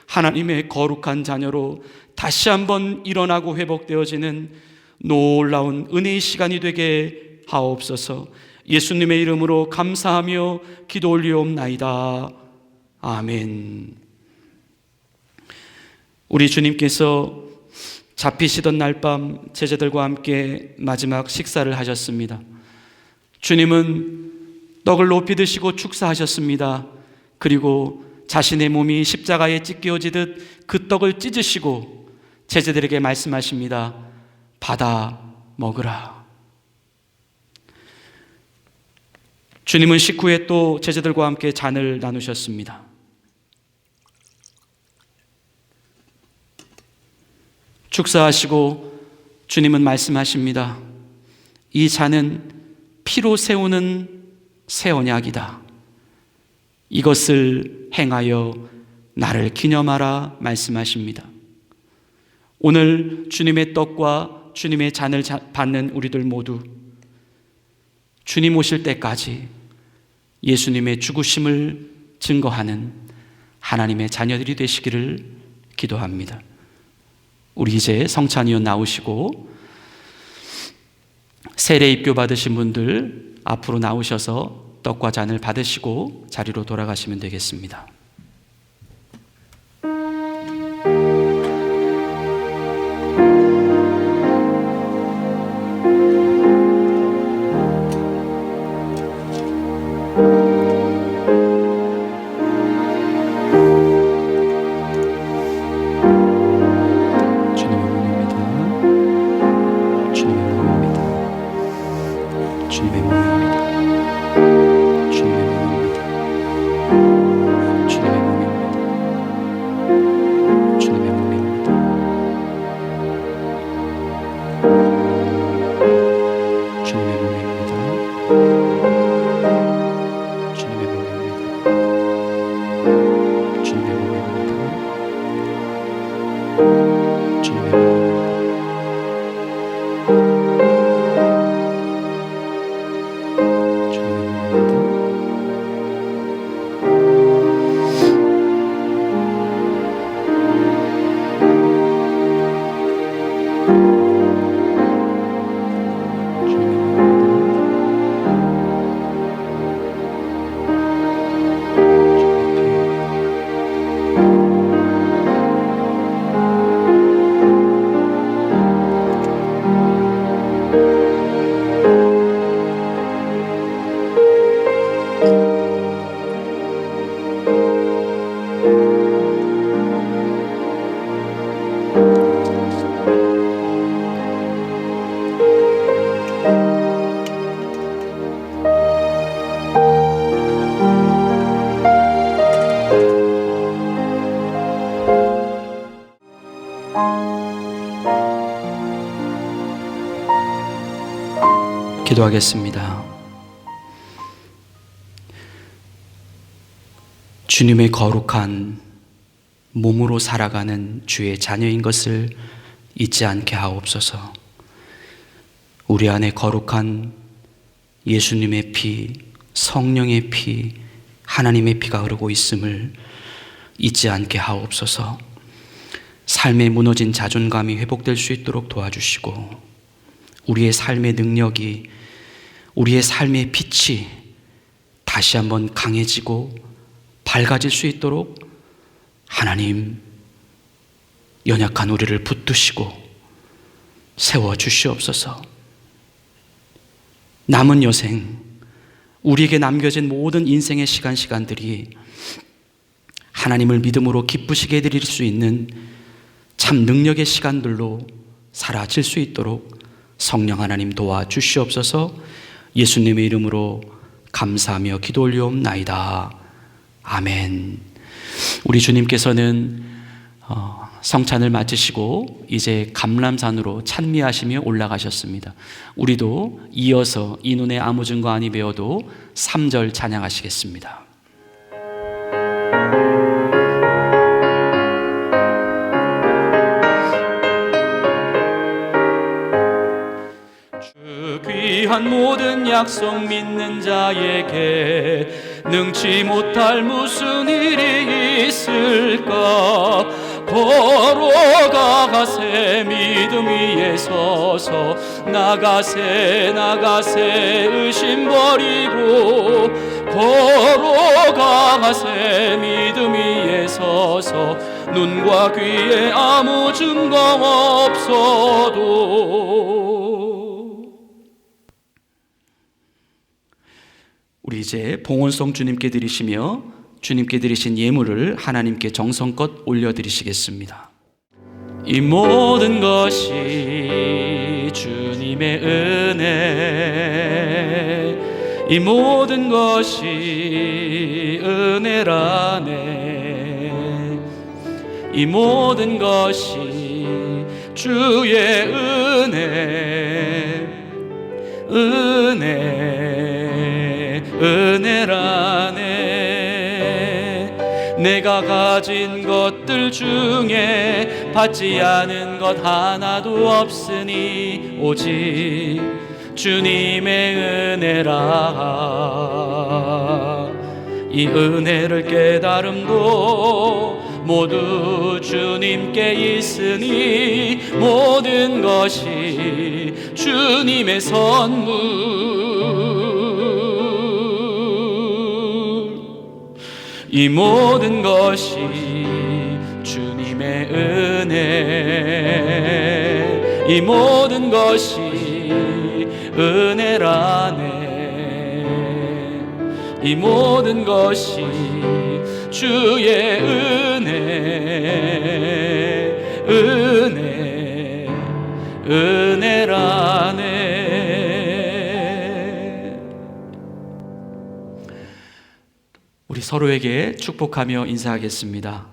하나님의 거룩한 자녀로 다시 한번 일어나고 회복되어지는 놀라운 은혜의 시간이 되게 하옵소서. 예수님의 이름으로 감사하며 기도 올리옵나이다. 아멘. 우리 주님께서 잡히시던 날 밤 제자들과 함께 마지막 식사를 하셨습니다. 주님은 떡을 높이 드시고 축사하셨습니다. 그리고 자신의 몸이 십자가에 찢겨지듯 그 떡을 찢으시고 제자들에게 말씀하십니다. 받아 먹으라. 주님은 식후에 또 제자들과 함께 잔을 나누셨습니다. 축사하시고 주님은 말씀하십니다. 이 잔은 피로 세우는 새 언약이다. 이것을 행하여 나를 기념하라 말씀하십니다. 오늘 주님의 떡과 주님의 잔을 받는 우리들 모두 주님 오실 때까지 예수님의 죽으심을 증거하는 하나님의 자녀들이 되시기를 기도합니다. 우리 이제 성찬위원 나오시고 세례 입교 받으신 분들 앞으로 나오셔서 떡과 잔을 받으시고 자리로 돌아가시면 되겠습니다. 기도하겠습니다. 주님의 거룩한 몸으로 살아가는 주의 자녀인 것을 잊지 않게 하옵소서. 우리 안에 거룩한 예수님의 피, 성령의 피, 하나님의 피가 흐르고 있음을 잊지 않게 하옵소서. 삶에 무너진 자존감이 회복될 수 있도록 도와주시고, 우리의 삶의 능력이, 우리의 삶의 빛이 다시 한번 강해지고 밝아질 수 있도록 하나님, 연약한 우리를 붙드시고 세워주시옵소서. 남은 여생, 우리에게 남겨진 모든 인생의 시간들이 하나님을 믿음으로 기쁘시게 해드릴 수 있는 참 능력의 시간들로 사라질 수 있도록 성령 하나님 도와주시옵소서. 예수님의 이름으로 감사하며 기도 올리옵나이다. 아멘. 우리 주님께서는 성찬을 마치시고 이제 감람산으로 찬미하시며 올라가셨습니다. 우리도 이어서 이 눈에 아무 증거 아니 배워도 3절 찬양하시겠습니다. 주 귀한 모든 약속 믿는 자에게 능치 못할 무슨 일이 있을까. 걸어가세 믿음 위에 서서 나가세 의심 버리고 걸어가세 믿음 위에 서서 눈과 귀에 아무 증거 없어도. 우리 이제 봉헌송 주님께 드리시며 주님께 드리신 예물을 하나님께 정성껏 올려드리시겠습니다. 이 모든 것이 주님의 은혜, 이 모든 것이 은혜라네. 이 모든 것이 주의 은혜라네. 내가 가진 것들 중에 받지 않은 것 하나도 없으니 오직 주님의 은혜라. 이 은혜를 깨달음도 모두 주님께 있으니 모든 것이 주님의 선물. 이 모든 것이 주님의 은혜, 이 모든 것이 은혜라네. 이 모든 것이 주의 은혜라네. 우리 서로에게 축복하며 인사하겠습니다.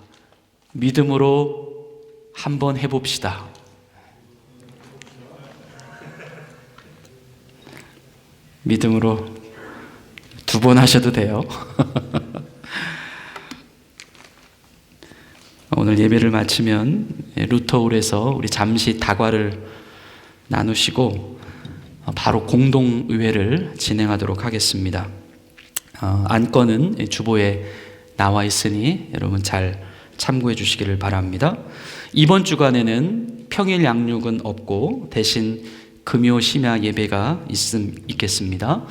믿음으로 한번 해봅시다. 믿음으로 2번 하셔도 돼요. 오늘 예배를 마치면 루터홀에서 우리 잠시 다과를 나누시고 바로 공동의회를 진행하도록 하겠습니다. 안건은 주보에 나와 있으니 여러분 잘 참고해 주시기를 바랍니다. 이번 주간에는 평일 양육은 없고 대신 금요 심야 예배가 있겠습니다.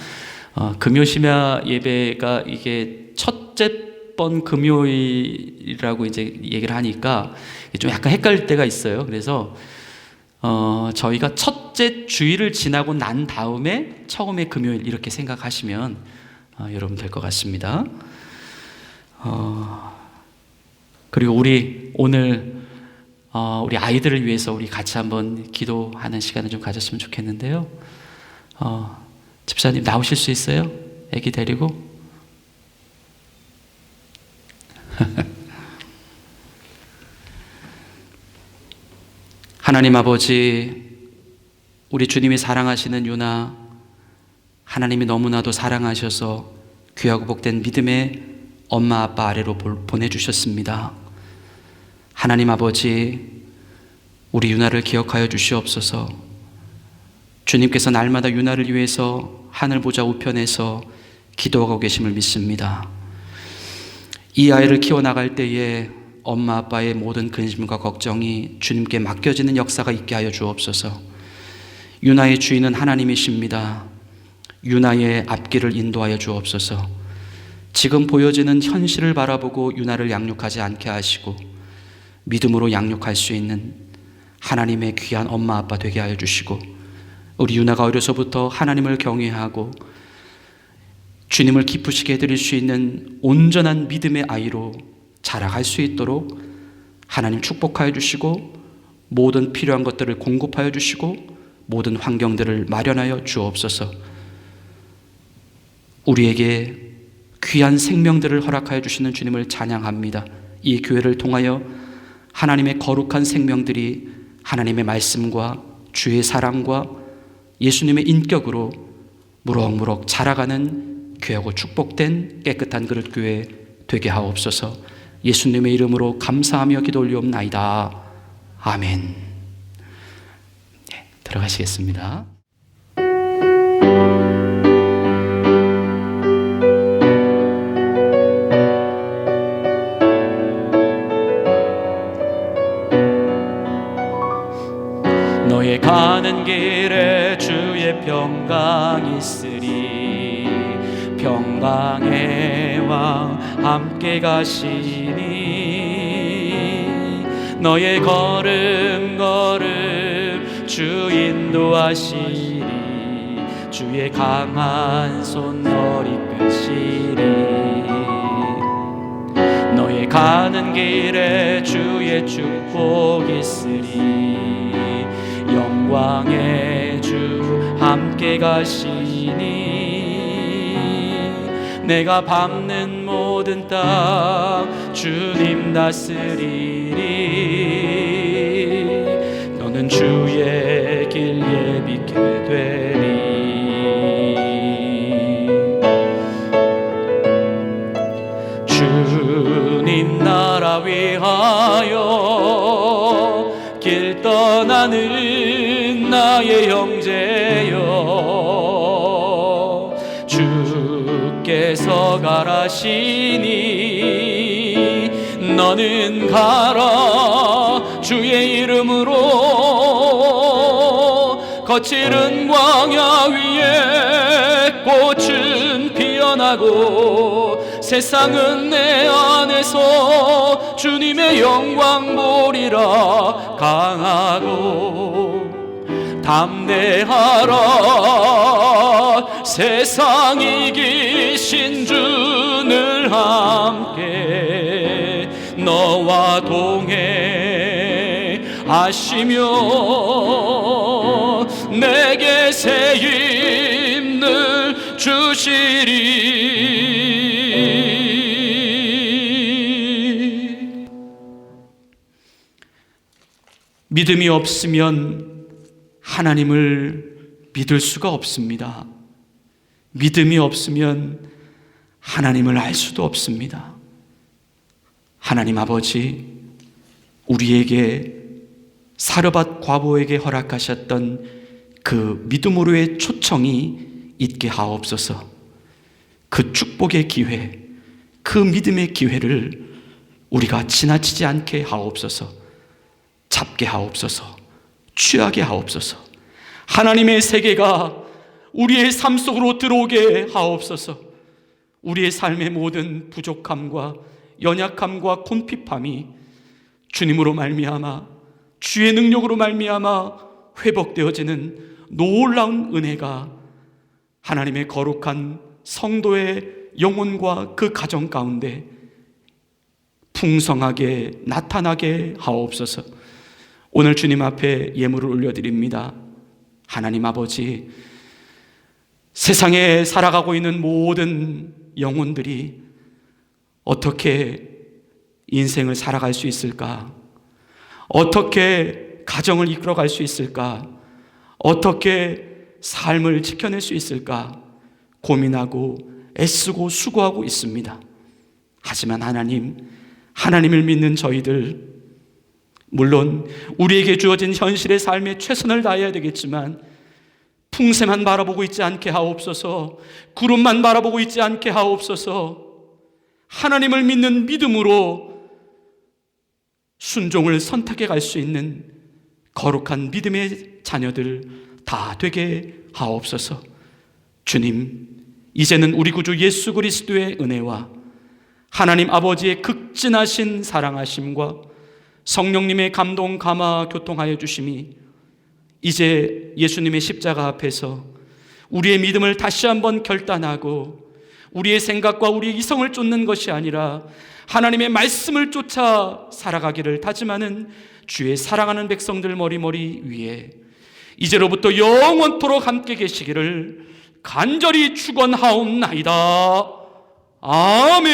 금요 심야 예배가 이게 첫째 번 금요일이라고 이제 얘기를 하니까 좀 약간 헷갈릴 때가 있어요. 그래서 저희가 첫째 주일을 지나고 난 다음에 처음에 금요일 이렇게 생각하시면 여러분 될 것 같습니다. 그리고 우리 오늘 우리 아이들을 위해서 우리 같이 한번 기도하는 시간을 좀 가졌으면 좋겠는데요. 집사님 나오실 수 있어요? 아기 데리고? 하나님 아버지, 우리 주님이 사랑하시는 유나, 하나님이 너무나도 사랑하셔서 귀하고 복된 믿음의 엄마 아빠 아래로 보내주셨습니다. 하나님 아버지, 우리 유나를 기억하여 주시옵소서. 주님께서 날마다 유나를 위해서 하늘 보좌 우편에서 기도하고 계심을 믿습니다. 이 아이를 키워나갈 때에 엄마 아빠의 모든 근심과 걱정이 주님께 맡겨지는 역사가 있게 하여 주옵소서. 유나의 주인은 하나님이십니다. 유나의 앞길을 인도하여 주옵소서. 지금 보여지는 현실을 바라보고 유나를 양육하지 않게 하시고 믿음으로 양육할 수 있는 하나님의 귀한 엄마 아빠 되게 하여 주시고, 우리 유나가 어려서부터 하나님을 경외하고 주님을 기쁘시게 해드릴 수 있는 온전한 믿음의 아이로 자라갈 수 있도록 하나님 축복하여 주시고 모든 필요한 것들을 공급하여 주시고 모든 환경들을 마련하여 주옵소서. 우리에게 귀한 생명들을 허락하여 주시는 주님을 찬양합니다. 이 교회를 통하여 하나님의 거룩한 생명들이 하나님의 말씀과 주의 사랑과 예수님의 인격으로 무럭무럭 자라가는 귀하고 축복된 깨끗한 그릇 교회 되게 하옵소서. 예수님의 이름으로 감사하며 기도 올리옵나이다. 아멘. 네, 들어가시겠습니다. 너의 가는 길에 주의 평강 있으리. 평강의 왕 함께 가시니 너의 걸음 걸음 주 인도하시리. 주의 강한 손 너를 이끄시리. 너의 가는 길에 주의 축복 있으리. 영광의 주 함께 가시니 내가 밟는 모든 땅 주님 다스리리. 너는 주의 길 예비케 되리. 주님 나라 위하여 길 떠나는 나의 형제여, 주께서 가라시니 너는 가라. 주의 이름으로 거칠은 광야 위에 꽃은 피어나고 세상은 내 안에서 주님의 영광 보리라. 강하고 담대하라. 세상 이기신 주를 함께 너와 동행하시며 내게 새 힘을 주시리. 믿음이 없으면 하나님을 믿을 수가 없습니다. 믿음이 없으면 하나님을 알 수도 없습니다. 하나님 아버지, 우리에게 사르밧 과부에게 허락하셨던 그 믿음으로의 초청이 있게 하옵소서. 그 축복의 기회, 그 믿음의 기회를 우리가 지나치지 않게 하옵소서. 잡게 하옵소서. 취하게 하옵소서. 하나님의 세계가 우리의 삶 속으로 들어오게 하옵소서. 우리의 삶의 모든 부족함과 연약함과 곤핍함이 주님으로 말미암아, 주의 능력으로 말미암아 회복되어지는 놀라운 은혜가 하나님의 거룩한 성도의 영혼과 그 가정 가운데 풍성하게 나타나게 하옵소서. 오늘 주님 앞에 예물을 올려드립니다. 하나님 아버지, 세상에 살아가고 있는 모든 영혼들이 어떻게 인생을 살아갈 수 있을까? 어떻게 가정을 이끌어갈 수 있을까? 어떻게 삶을 지켜낼 수 있을까? 고민하고 애쓰고 수고하고 있습니다. 하지만 하나님을 믿는 저희들, 물론 우리에게 주어진 현실의 삶에 최선을 다해야 되겠지만 풍세만 바라보고 있지 않게 하옵소서. 구름만 바라보고 있지 않게 하옵소서. 하나님을 믿는 믿음으로 순종을 선택해 갈 수 있는 거룩한 믿음의 자녀들 다 되게 하옵소서. 주님, 이제는 우리 구주 예수 그리스도의 은혜와 하나님 아버지의 극진하신 사랑하심과 성령님의 감동, 감화, 교통하여 주심이 이제 예수님의 십자가 앞에서 우리의 믿음을 다시 한번 결단하고 우리의 생각과 우리의 이성을 쫓는 것이 아니라 하나님의 말씀을 쫓아 살아가기를 다짐하는 주의 사랑하는 백성들 머리머리 위에 이제로부터 영원토록 함께 계시기를 간절히 축원하옵나이다. 아멘.